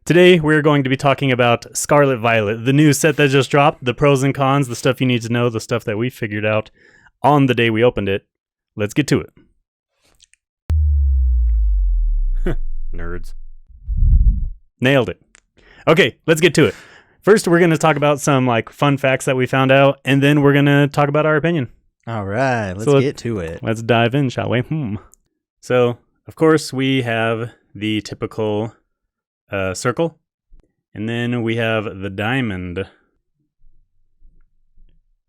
Today, we're going to be talking about Scarlet Violet, the new set that just dropped, the pros and cons, the stuff you need to know, the stuff that we figured out on the day we opened it. Let's get to it. Nerds. Nailed it. Okay, let's get to it. First, we're going to talk about some fun facts that we found out, and then we're going to talk about our opinion. All right, let's get to it. Let's dive in, shall we? So, of course, we have the typical circle, and then we have the diamond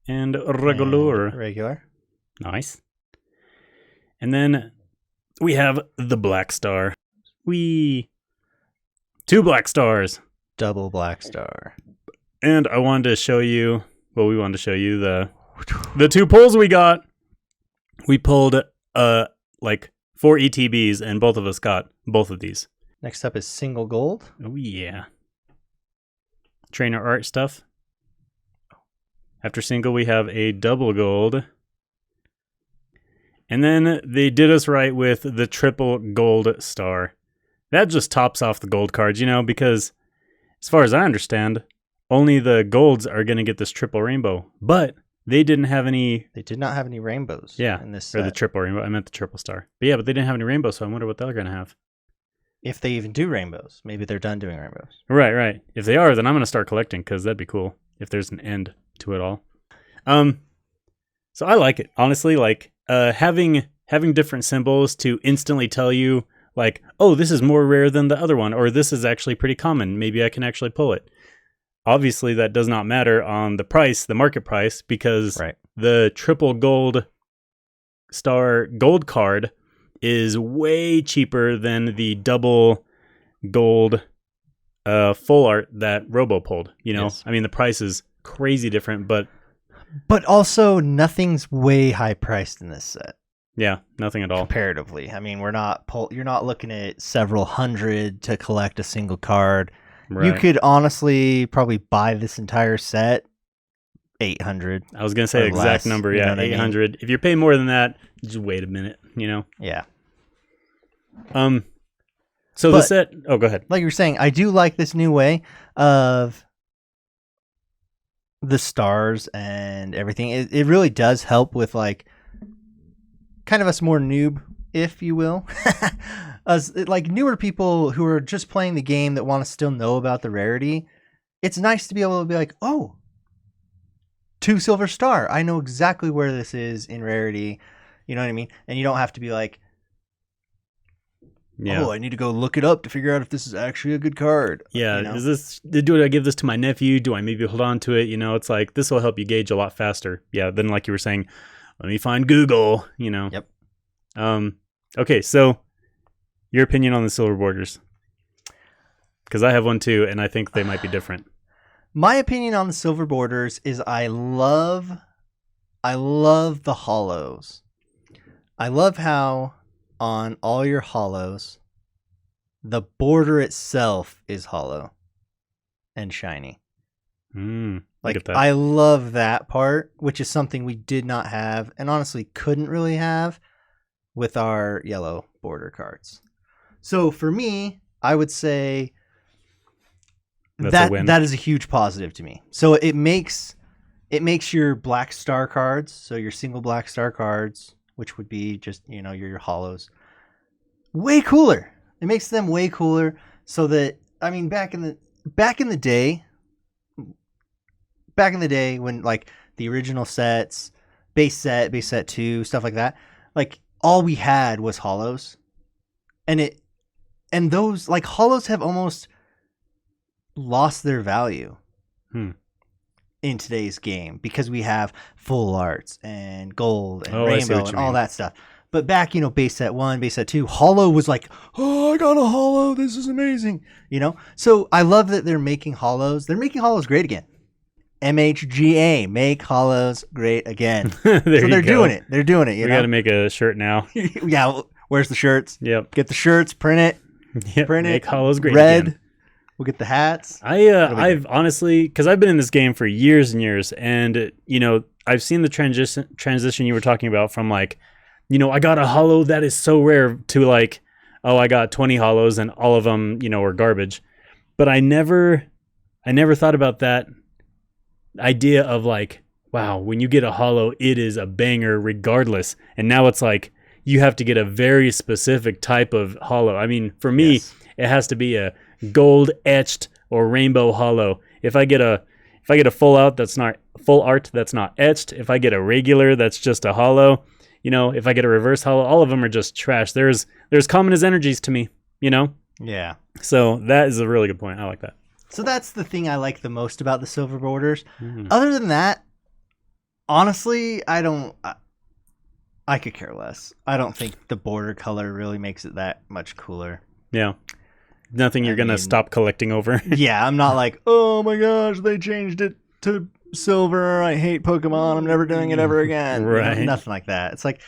and regular. Nice. And then we have the black star. Two black stars. Double black star. And I wanted to show you, we wanted to show you the two pulls we got. We pulled 4 ETBs, and both of us got both of these. Next up is single gold. Oh, yeah. Trainer art stuff. After single, we have a double gold. And then they did us right with the triple gold star. That just tops off the gold cards, because as far as I understand, only the golds are going to get this triple rainbow. But they didn't have any... They did not have any rainbows in this set. Or the triple rainbow. I meant the triple star. But they didn't have any rainbows, so I wonder what they're going to have. If they even do rainbows. Maybe they're done doing rainbows. Right. If they are, then I'm going to start collecting, because that'd be cool if there's an end to it all. So I like it. Honestly, having different symbols to instantly tell you, oh, this is more rare than the other one, or this is actually pretty common. Maybe I can actually pull it. Obviously, that does not matter on the price, the market price, because the triple gold star gold card is way cheaper than the double gold full art that Robo pulled. Yes. I mean, the price is crazy different, but also nothing's way high priced in this set. Yeah, nothing at all. Comparatively. I mean, you're not looking at several hundred to collect a single card. Right. You could honestly probably buy this entire set 800. I was going to say exact less, number, 800. I mean? If you're paying more than that, just wait a minute, Yeah. So the set, go ahead. Like you were saying, I do like this new way of the stars and everything. It really does help with kind of us more noob, if you will. As newer people who are just playing the game that want to still know about the rarity. It's nice to be able to be like, oh, 2 silver star. I know exactly where this is in rarity. You know what I mean? And you don't have to be like, oh, I need to go look it up to figure out if this is actually a good card. Yeah, do I give this to my nephew? Do I maybe hold on to it? It's this will help you gauge a lot faster. Yeah, then like you were saying, let me find Google, Yep. Okay, so your opinion on the silver borders. Because I have one too, and I think they might be different. My opinion on the silver borders is I love the hollows. I love how on all your hollows, the border itself is hollow and shiny. I love that part, which is something we did not have and honestly couldn't really have with our yellow border cards. So for me, I would say that is a huge positive to me. So it makes your black star cards, so your single black star cards, which would be just, your hollows, way cooler. It makes them way cooler so that, I mean, back in the day when the original sets, base set 2, stuff like that, all we had was hollows. And those hollows have almost lost their value in today's game because we have full arts and gold and rainbow and all that stuff. But back, base set 1, base set 2, hollow was oh, I got a hollow. This is amazing. So I love that they're making hollows. They're making hollows great again. MHGA, make hollows great again. They're doing it. They're doing it. We got to make a shirt now. Yeah. Where's the shirts? Yep. Get the shirts, print it. Yep. Make hollows great red. Again. We'll get the hats. I've honestly, because I've been in this game for years and years, and I've seen the transition you were talking about from I got a hollow that is so rare to oh, I got 20 hollows and all of them, were garbage. But I never thought about that idea of like, wow, when you get a holo, it is a banger regardless. And now it's like you have to get a very specific type of holo. I mean, for me, it has to be a gold etched or rainbow holo. If I get a full art that's not etched, if I get a regular that's just a holo, you know, if I get a reverse holo, all of them are just trash. There's common as energies to me, you know? Yeah. So that is a really good point. I like that. So that's the thing I like the most about the silver borders. Other than that, honestly, I could care less. I don't think the border color really makes it that much cooler. Yeah. Nothing you're going to stop collecting over. Yeah, I'm not like, oh my gosh, they changed it to silver. I hate Pokemon. I'm never doing it ever again. Right. You know, nothing like that. It's like,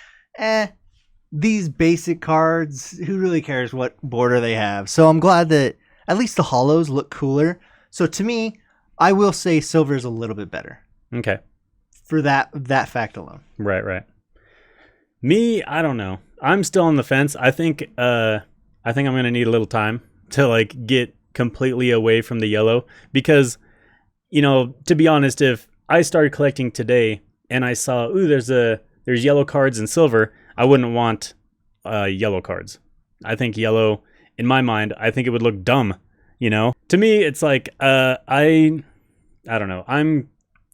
these basic cards, who really cares what border they have? So I'm glad that at least the holos look cooler. So to me, I will say silver is a little bit better. Okay. For that fact alone. Right. Me, I don't know. I'm still on the fence. I think I'm going to need a little time to like get completely away from the yellow because, you know, to be honest, if I started collecting today and I saw, there's yellow cards in silver, I wouldn't want yellow cards. I think yellow, in my mind, I think it would look dumb, you know? To me, it's like, I don't know. I'm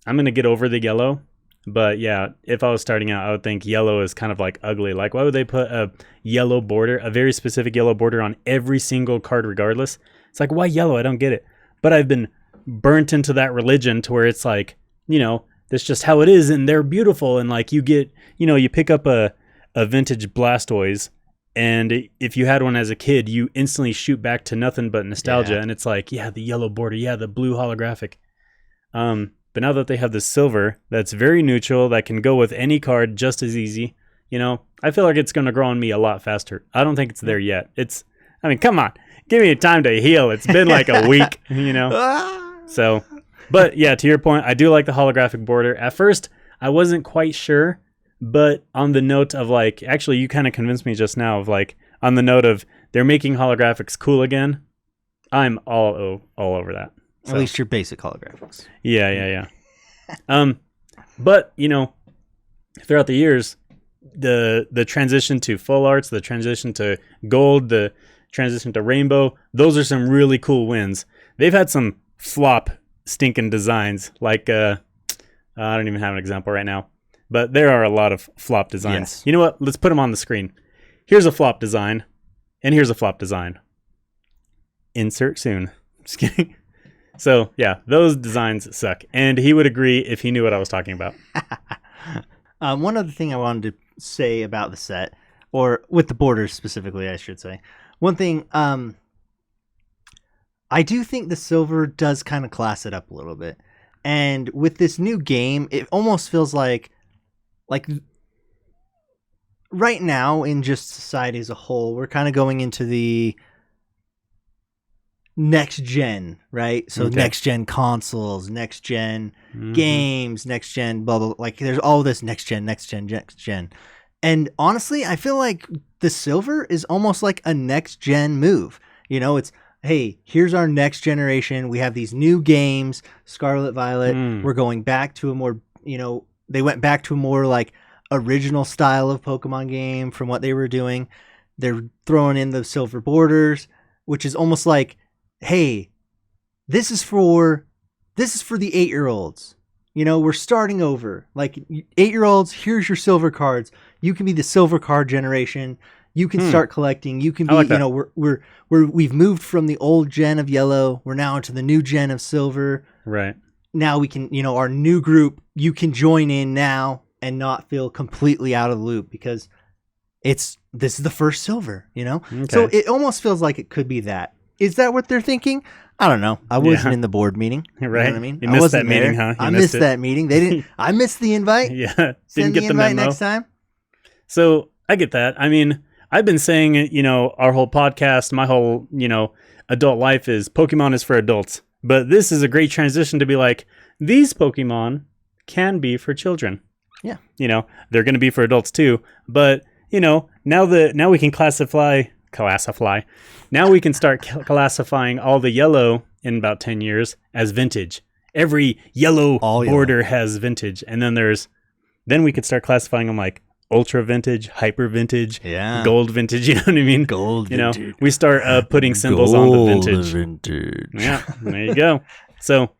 going to get over the yellow. But yeah, if I was starting out, I would think yellow is kind of like ugly. Like, why would they put a yellow border, a very specific yellow border on every single card regardless? It's like, why yellow? I don't get it. But I've been burnt into that religion to where it's like, you know, that's just how it is. And they're beautiful. And like you get, you know, you pick up a vintage Blastoise. And if you had one as a kid, you instantly shoot back to nothing but nostalgia. Yeah. And it's like, yeah, the yellow border. Yeah, the blue holographic. But now that they have the silver, that's very neutral, that can go with any card just as easy, you know, I feel like it's going to grow on me a lot faster. I don't think it's there yet. Come on, give me time to heal. It's been like a week, you know? So, but yeah, to your point, I do like the holographic border. At first, I wasn't quite sure, but on the note of like, actually, you kind of convinced me just now of like, on the note of they're making holographics cool again, I'm all over that. So. At least your basic holographics. Yeah. But, you know, throughout the years, the transition to full arts, the transition to gold, the transition to rainbow, those are some really cool wins. They've had some flop stinking designs, like, I don't even have an example right now, but there are a lot of flop designs. Yes. You know what? Let's put them on the screen. Here's a flop design, and here's a flop design. Insert soon. Just kidding. So, yeah, those designs suck. And he would agree if he knew what I was talking about. One other thing I wanted to say about the set, or with the borders specifically, I should say. One thing, I do think the silver does kind of class it up a little bit. And with this new game, it almost feels like right now in just society as a whole, we're kind of going into the next gen, right? So next gen consoles, next gen games, next gen blah, blah, like there's all this next gen. And honestly, I feel like the silver is almost like a next gen move. You know, it's, hey, here's our next generation. We have these new games, Scarlet, Violet. We're going back to a more, you know, they went back to a more like original style of Pokemon game from what they were doing. They're throwing in the silver borders, which is almost like, hey, this is for the 8-year-olds. You know, we're starting over. Like 8-year-olds, here's your silver cards. You can be the silver card generation. You can start collecting. You can be, you know, we've moved from the old gen of yellow. We're now into the new gen of silver. Right. Now we can, you know, our new group, you can join in now and not feel completely out of the loop because this is the first silver, you know? Okay. So it almost feels like it could be that. Is that what they're thinking? I don't know. I wasn't in the board meeting. Right. You know what I mean? You missed that meeting, huh? I missed that meeting. They didn't. I missed the invite. Yeah. Send the invite next time. So I get that. I mean, I've been saying, you know, our whole podcast, my whole, you know, adult life is Pokemon is for adults. But this is a great transition to be like, these Pokemon can be for children. Yeah. You know, they're going to be for adults too. But, you know, now we can classify classify. Now we can start classifying all the yellow in about 10 years as vintage. Every yellow border has vintage. And then we could start classifying them like ultra vintage, hyper vintage, gold vintage. You know what I mean? Gold vintage. You know, we start putting symbols on the vintage. Yeah, there you go. So,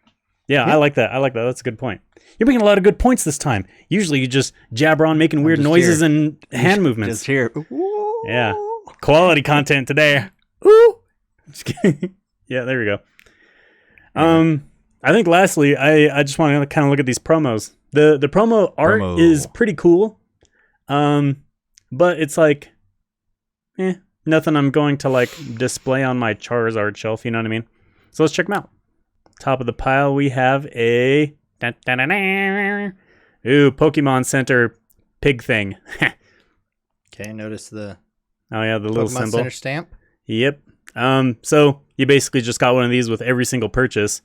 yeah, I like that. That's a good point. You're making a lot of good points this time. Usually you just jabber on making weird noises and hand movements. Just here. Ooh. Yeah. Quality content today. Ooh. Just kidding. Yeah, there we go. I think lastly, I just want to kind of look at these promos. The promo art is pretty cool. But it's like, nothing I'm going to like display on my Charizard shelf, you know what I mean? So let's check them out. Top of the pile, we have a Pokemon Center pig thing. Okay, notice the little Pokemon symbol. Center stamp. Yep. So you basically just got one of these with every single purchase.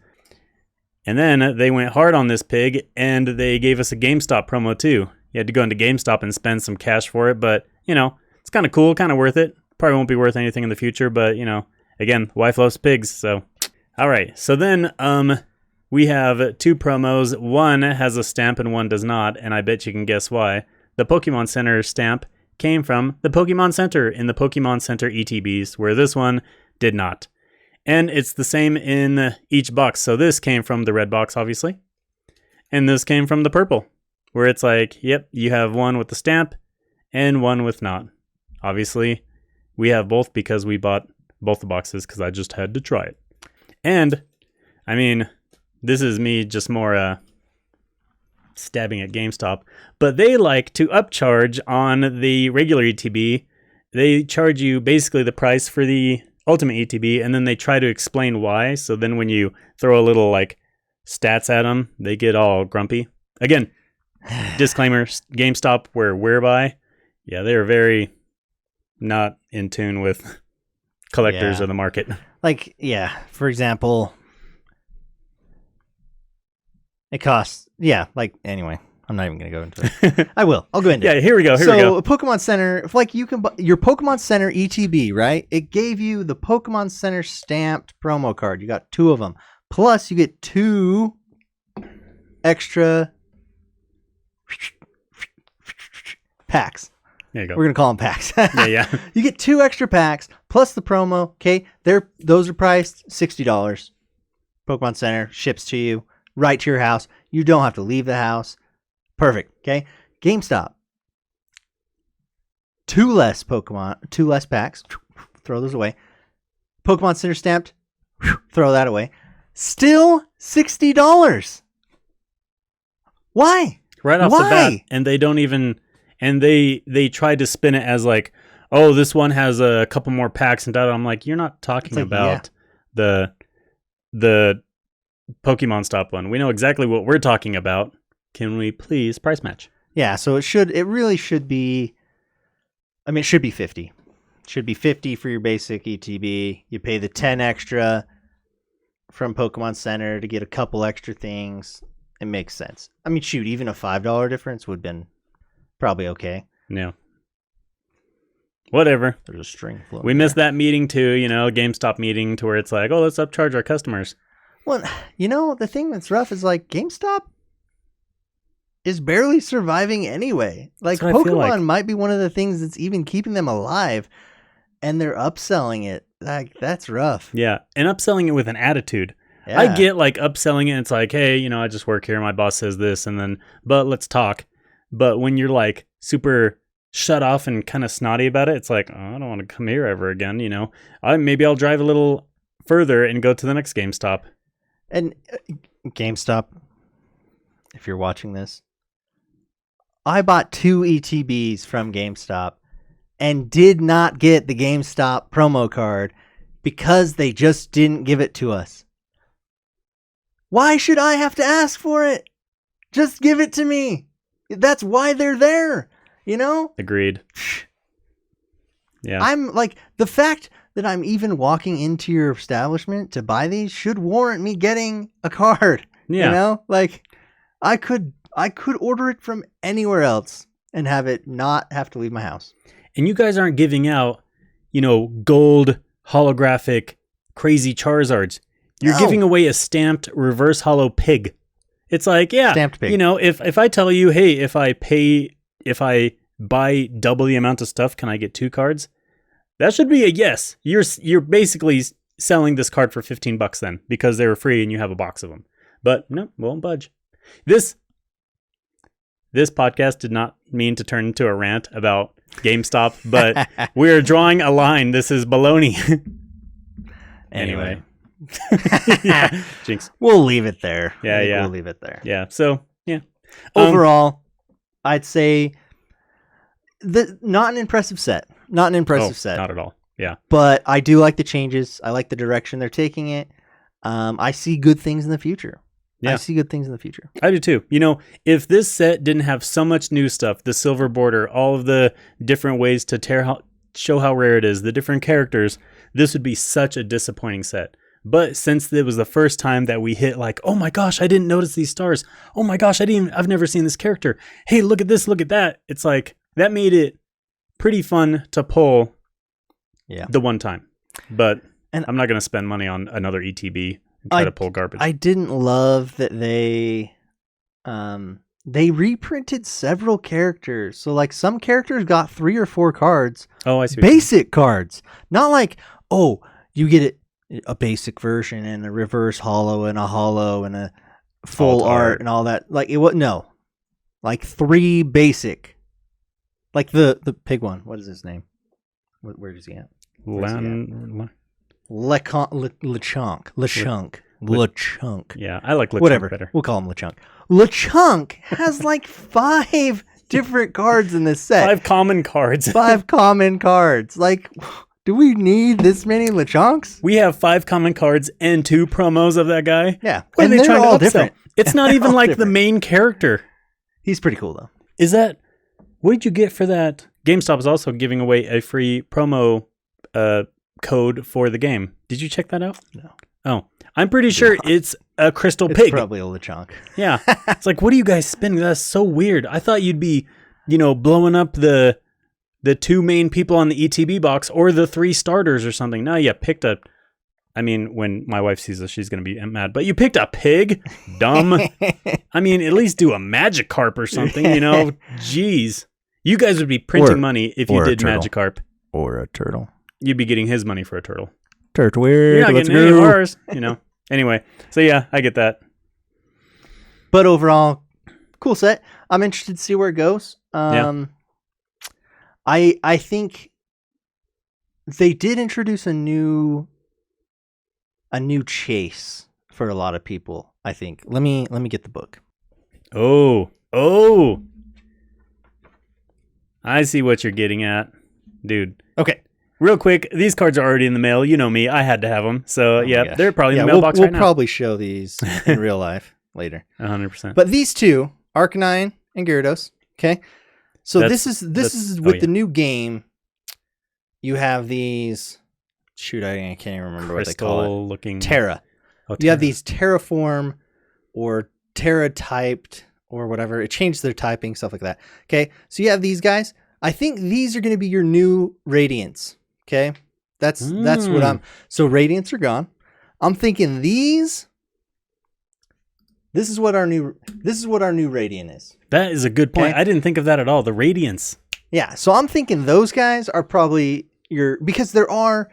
And then they went hard on this pig, and they gave us a GameStop promo too. You had to go into GameStop and spend some cash for it, but, you know, it's kind of cool, kind of worth it. Probably won't be worth anything in the future, but, you know, again, wife loves pigs, so. All right, so then we have two promos. One has a stamp and one does not, and I bet you can guess why. The Pokemon Center stamp came from the Pokemon Center in the Pokemon Center ETBs, where this one did not. And it's the same in each box. So this came from the red box, obviously. And this came from the purple, where it's like, yep, you have one with the stamp and one with not. Obviously, we have both because we bought both the boxes because I just had to try it. And, I mean, this is me just more stabbing at GameStop. But they like to upcharge on the regular ETB. They charge you basically the price for the Ultimate ETB, and then they try to explain why. So then when you throw a little like stats at them, they get all grumpy. Again, disclaimer, GameStop whereby, yeah, they're very not in tune with collectors of the market. Like, yeah, for example, it costs, anyway. I'm not even going to go into it. I will. I'll go into it. Yeah, here we go. So, Pokemon Center, like you can buy your Pokemon Center ETB, right? It gave you the Pokemon Center stamped promo card. You got 2 of them. Plus, you get 2 extra packs. There you go. We're going to call them packs. Yeah. You get 2 extra packs plus the promo. Okay, those are priced $60. Pokemon Center ships to you right to your house. You don't have to leave the house. Perfect. Okay. GameStop. 2 less packs. Throw those away. Pokemon Center stamped. Throw that away. Still $60. Why? Right off the bat. And they don't even, and they tried to spin it as like, oh, this one has a couple more packs and that. I'm like, you're not talking about the Pokemon Stop one. We know exactly what we're talking about. Can we please price match? Yeah, so it really should be, it should be 50. It should be 50 for your basic ETB. You pay the 10 extra from Pokemon Center to get a couple extra things. It makes sense. Shoot, even a $5 difference would have been probably okay. Yeah. Whatever. There's a string floating. We missed that meeting too, GameStop meeting to where it's like, oh, let's upcharge our customers. Well, the thing that's rough is like GameStop is barely surviving anyway. Like Pokemon might be one of the things that's even keeping them alive, and they're upselling it. Like, that's rough. Yeah, and upselling it with an attitude. Yeah. I get like upselling it, and it's like, hey, I just work here. My boss says this, and then, but let's talk. But when you're like super shut off and kind of snotty about it, it's like, oh, I don't want to come here ever again. Maybe I'll drive a little further and go to the next GameStop. And GameStop, if you're watching this, I bought 2 ETBs from GameStop and did not get the GameStop promo card because they just didn't give it to us. Why should I have to ask for it? Just give it to me. That's why they're there, Agreed. Yeah. I'm like, the fact that I'm even walking into your establishment to buy these should warrant me getting a card. Yeah. Like, I could order it from anywhere else and have it not have to leave my house. And you guys aren't giving out, gold holographic crazy Charizards. You're giving away a stamped reverse holo pig. It's like, yeah, stamped pig. If I tell you, hey, if I buy double the amount of stuff, can I get 2 cards? That should be a yes. You're basically selling this card for $15 then, because they were free and you have a box of them. But no, won't budge. This podcast did not mean to turn into a rant about GameStop, but we're drawing a line. This is baloney. Anyway. Yeah, jinx. We'll leave it there. Yeah. We'll leave it there. Yeah. So, yeah. Overall, I'd say not an impressive set. Not an impressive set. Not at all. Yeah. But I do like the changes. I like the direction they're taking it. I see good things in the future. Yeah. I see good things in the future. I do too. If this set didn't have so much new stuff, the silver border, all of the different ways to show how rare it is, the different characters, this would be such a disappointing set. But since it was the first time that we hit like, oh my gosh, I didn't notice these stars. Oh my gosh, I've never seen this character. Hey, look at this, look at that. It's like, that made it pretty fun to pull the one time. But I'm not going to spend money on another ETB and try to pull garbage. I didn't love that they reprinted several characters. So like some characters got 3 or 4 cards. Oh, I see. Basic cards. Not like, oh, you get a basic version and a reverse holo and a holo and a full art and all that. Like it was like 3 basic. Like the pig one. What is his name? Where does he at? LeChonk. Yeah, I like LeChonk Whatever. better. We'll call him LeChonk. LeChonk has like 5 different cards in this set. 5 common cards. 5 common cards. Like, do we need this many LeChonks? We have 5 common cards and 2 promos of that guy. Yeah. What and are they they're trying all to upsell? different. It's not even like different. the main character. He's pretty cool though. Is that... What did you get for that? GameStop is also giving away a free promo code for the game. Did you check that out? No. Oh, I'm pretty sure it's a crystal It's pig. probably a LeChonk. Yeah. It's like, what are you guys spending? That's so weird. I thought you'd be, blowing up the 2 main people on the ETB box or the 3 starters or something. No, you picked when my wife sees this, she's going to be mad. But you picked a pig? Dumb. At least do a Magikarp or something, Jeez. You guys would be printing money if you did Magikarp. Or a turtle. You'd be getting his money for a turtle. Turtle weird. You're not getting any of ours, Anyway, so yeah, I get that. But overall, cool set. I'm interested to see where it goes. I think they did introduce a new chase for a lot of people, I think. Let me get the book. Oh. I see what you're getting at, dude. Okay. Real quick, these cards are already in the mail. You know me. I had to have them. So, they're probably in the mailbox right now. We'll probably show these in real life later. 100%. But these 2, Arcanine and Gyarados, okay? So this is with the new game. You have these... Shoot, I can't even remember what they call it. Crystal-looking... Terra. Oh, You have these Terraform or Terra-typed or whatever. It changed their typing, stuff like that. Okay, so you have these guys. I think these are going to be your new Radiants. Okay, that's what I'm. So Radiants are gone. I'm thinking these. This is what our new Radiant is. That is a good point. Okay? I didn't think of that at all. The Radiance. Yeah, so I'm thinking those guys are probably because there are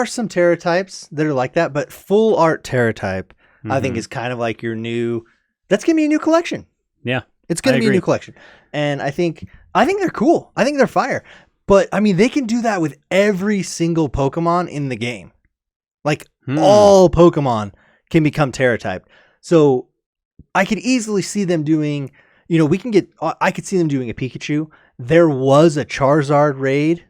some Terra types that are like that, but full art Terra type I think is kind of like your new. That's gonna be a new collection. Yeah, it's gonna be a new collection, and I think they're cool. I think they're fire. But they can do that with every single Pokemon in the game. Like all Pokemon can become Terra typed. So I could easily see them doing. I could see them doing a Pikachu. There was a Charizard raid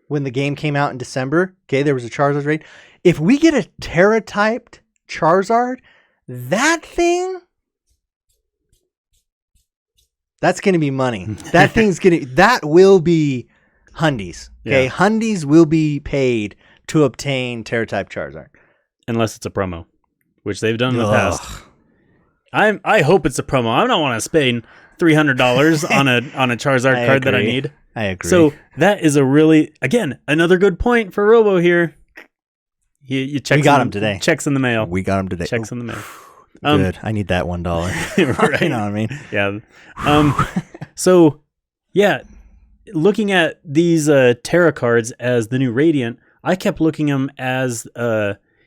when the game came out in December. Okay, there was a Charizard raid. If we get a Terra typed Charizard, that's going to be money. That will be Hundies. Okay, yeah. Hundies will be paid to obtain Terra type Charizard. Unless it's a promo, which they've done in the past. I hope it's a promo. I don't want to spend $300 on a Charizard card that I need. I agree. So that is a really, again, another good point for Robo here. You we got him today. Checks in the mail. We got him today. Checks in the mail. Good. I need that $1. Right. You know what I mean? Yeah. So, yeah, looking at these Terra cards as the new Radiant, I kept looking them as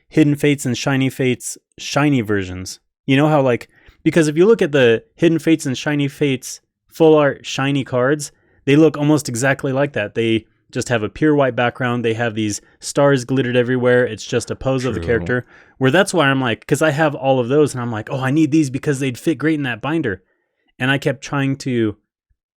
Hidden Fates and Shiny Fates shiny versions. You know how, like, because if you look at the Hidden Fates and Shiny Fates full art shiny cards, they look almost exactly like that. They just have a pure white background. They have these stars glittered everywhere. It's just a pose of the character. Where that's why I'm like, because I have all of those, and I'm like, oh, I need these because they'd fit great in that binder. And I kept trying to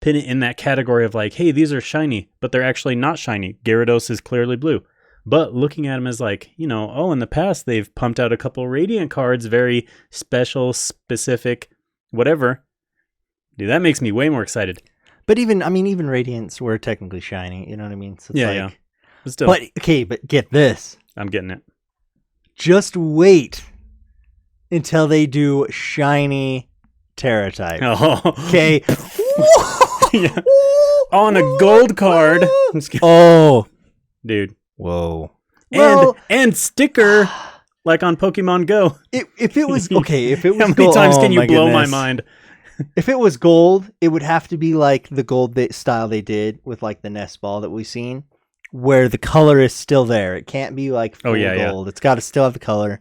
pin it in that category of like, hey, these are shiny, but they're actually not shiny. Gyarados is clearly blue. But looking at them as like, you know, oh, in the past, they've pumped out a couple Radiant cards, very special, specific, whatever. Dude, that makes me way more excited. But even Radiants were technically shiny. You know what I mean? So it's Yeah. But get this. I'm getting it. Just wait until they do shiny Terra type. Oh. Okay. Yeah. On a gold card. Oh. Dude. Whoa. And sticker like on Pokemon Go. If it was okay, if it was how many gold, times can you blow my goodness. mind? If it was gold, it would have to be like the gold style they did with like the nest ball that we've seen, where the color is still there. It can't be like full gold. It's got to still have the color.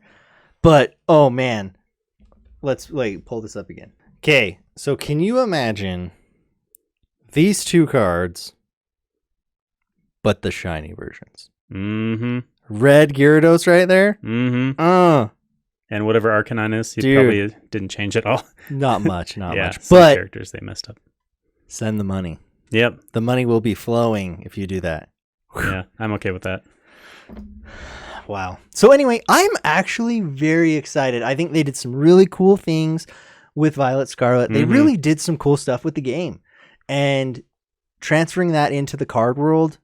But oh man, let's pull this up again. Okay, so can you imagine these two cards, but the shiny versions? Mm-hmm. Red Gyarados right there. Mm-hmm. And whatever Arcanine is, he probably didn't change at all. Not much, not much. Some But characters they messed up. Send the money. Yep. The money will be flowing if you do that. Yeah, I'm okay with that. Wow. So anyway, I'm actually very excited. I think they did some really cool things with Violet Scarlet. They really did some cool stuff with the game. And transferring that into the card world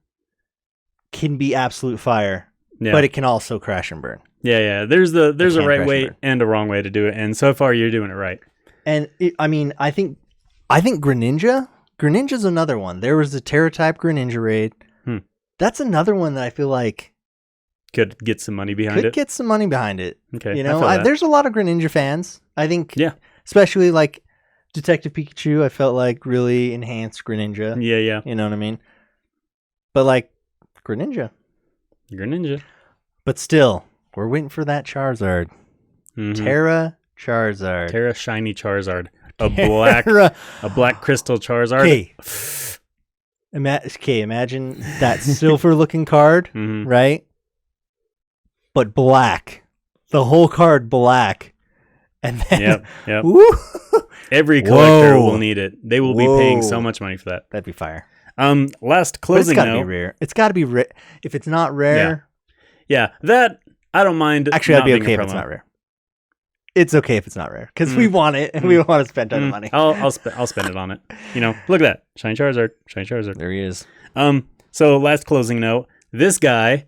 can be absolute fire. Yeah. But it can also crash and burn. Yeah. There's a right way and a wrong way to do it. And so far you're doing it right. And I think Greninja's another one. There was a Terra type Greninja raid. That's another one that I feel like could get some money behind it. Could get some money behind it. Okay. You know, there's a lot of Greninja fans. I think, especially like Detective Pikachu, I felt like really enhanced Greninja. Yeah. You know what I mean? But like Greninja. But still, we're waiting for that Charizard. Terra Charizard. Terra shiny Charizard. A black crystal Charizard. Imagine that silver looking card, right? But black. The whole card black. And then Yep. Every collector will need it. They will be paying so much money for that. That'd be fire. Last closing note. It's gotta be rare. It's gotta be rare. If it's not rare. Yeah, that I don't mind. Actually, I'd be okay if it's not rare. It's okay if it's not rare because we want it and we want to spend a ton of money. I'll spend it on it. You know, look at that shiny Charizard. There he is. So last closing note. This guy,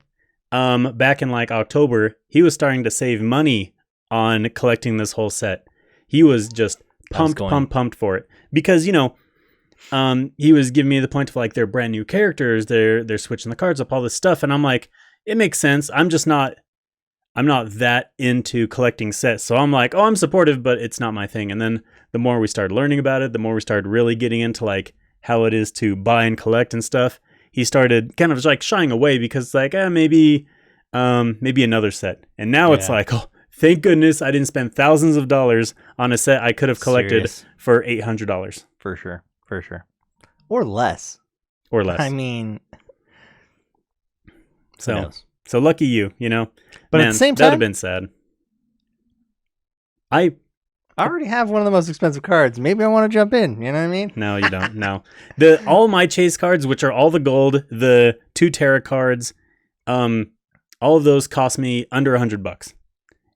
back in like October, he was starting to save money on collecting this whole set. He was just pumped for it because you know, he was giving me the point of like they're brand new characters. They're switching the cards up, all this stuff, and I'm like, it makes sense. I'm not that into collecting sets. So I'm like, oh, I'm supportive, but it's not my thing. And then the more we started learning about it, the more we started really getting into like how it is to buy and collect and stuff. He started kind of like shying away because like, maybe another set. And now it's like, oh, thank goodness I didn't spend thousands of dollars on a set I could have collected for $800. For sure. Or less. I mean, So lucky you know. But man, at the same time, that'd have been sad. I already have one of the most expensive cards. Maybe I want to jump in. You know what I mean? No, you don't. No. All my chase cards, which are all the gold, the 2 Terra cards, all of those cost me under $100.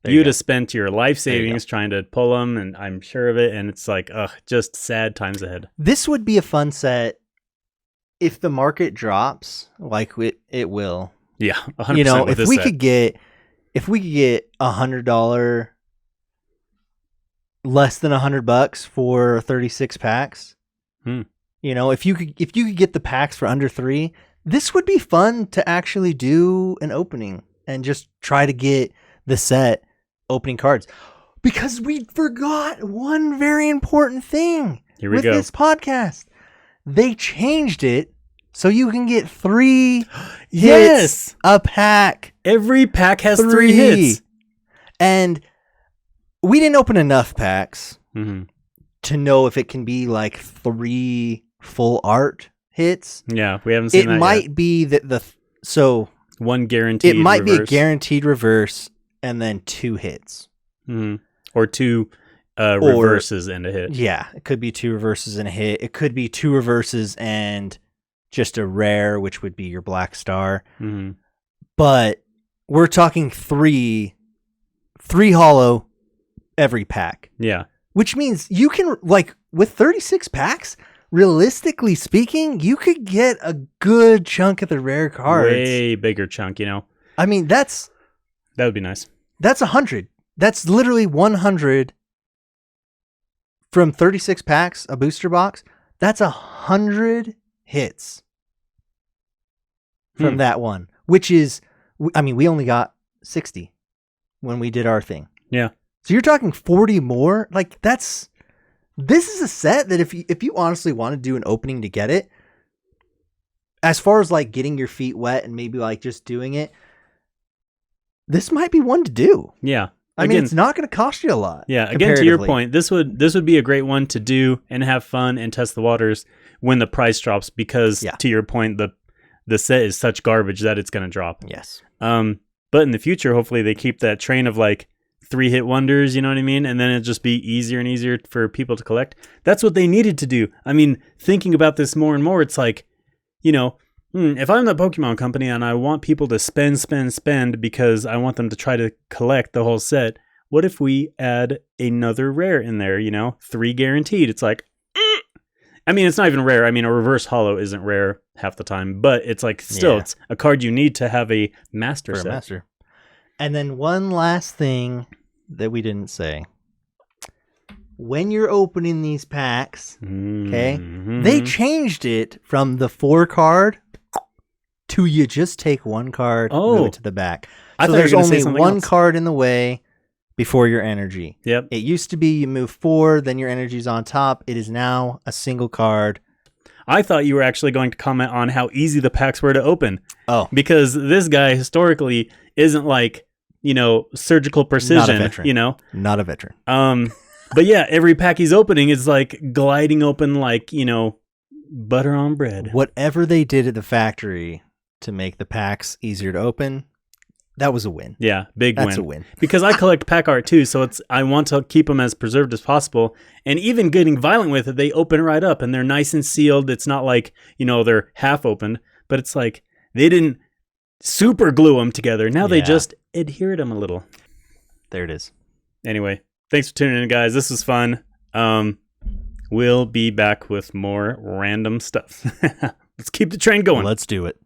You'd have spent your life savings trying to pull them, and I'm sure of it. And it's like, just sad times ahead. This would be a fun set if the market drops, like it will. Yeah, 100%. You know, if we could get $100, less than $100 for 36 packs, you You know, if you could get the packs for under 3, this would be fun to actually do an opening and just try to get the set opening cards. Because we forgot one very important thing with this podcast. They changed it so you can get 3 hits a pack. Every pack has 3 hits. And we didn't open enough packs to know if it can be like 3 full art hits. Yeah, we haven't seen that yet. It might be that one guaranteed. It might reverse. be a guaranteed reverse and then 2 hits. Or 2 reverses and a hit. Yeah, it could be 2 reverses and a hit. It could be 2 reverses and just a rare, which would be your black star. But we're talking 3 holo every pack. Yeah. Which means you can, like, with 36 packs, realistically speaking, you could get a good chunk of the rare cards. Way bigger chunk, you know. I mean, that would be nice. That's 100. That's literally 100 from 36 packs, a booster box. That's 100 hits from that one, which is, I mean, we only got 60 when we did our thing. Yeah. So you're talking 40 more. Like, this is a set that if you honestly want to do an opening to get it, as far as like getting your feet wet and maybe like just doing it, this might be one to do. Yeah. I mean, it's not going to cost you a lot. Yeah. Again, to your point, this would be a great one to do and have fun and test the waters when the price drops, because to your point, the set is such garbage that it's going to drop. Yes. But in the future, hopefully they keep that train of like 3-hit wonders, you know what I mean? And then it'll just be easier and easier for people to collect. That's what they needed to do. I mean, thinking about this more and more, it's like, you know, if I'm the Pokemon company and I want people to spend because I want them to try to collect the whole set, what if we add another rare in there, you know? 3 guaranteed. It's like, I mean, it's not even rare. I mean, a reverse holo isn't rare half the time, but it's like, still, it's a card you need to have a master set. A master. And then one last thing that we didn't say. When you're opening these packs, okay, they changed it from the 4 card to you just take 1 card, move it to the back. So there's only 1 card in the way before your energy. Yep. It used to be you move 4, then your energy's on top. It is now a single card. I thought you were actually going to comment on how easy the packs were to open. Oh. Because this guy historically isn't like, you know, surgical precision. Not a veteran. You know? Not a veteran. But yeah, every pack he's opening is like gliding open like, you know, butter on bread. Whatever they did at the factory to make the packs easier to open, that was a win. Yeah, big win. That's a win. Because I collect pack art too, so I want to keep them as preserved as possible. And even getting violent with it, they open right up and they're nice and sealed. It's not like, you know, they're half opened, but it's like they didn't super glue them together. Now they just adhered them a little. There it is. Anyway, thanks for tuning in, guys. This was fun. We'll be back with more random stuff. Let's keep the train going. Let's do it.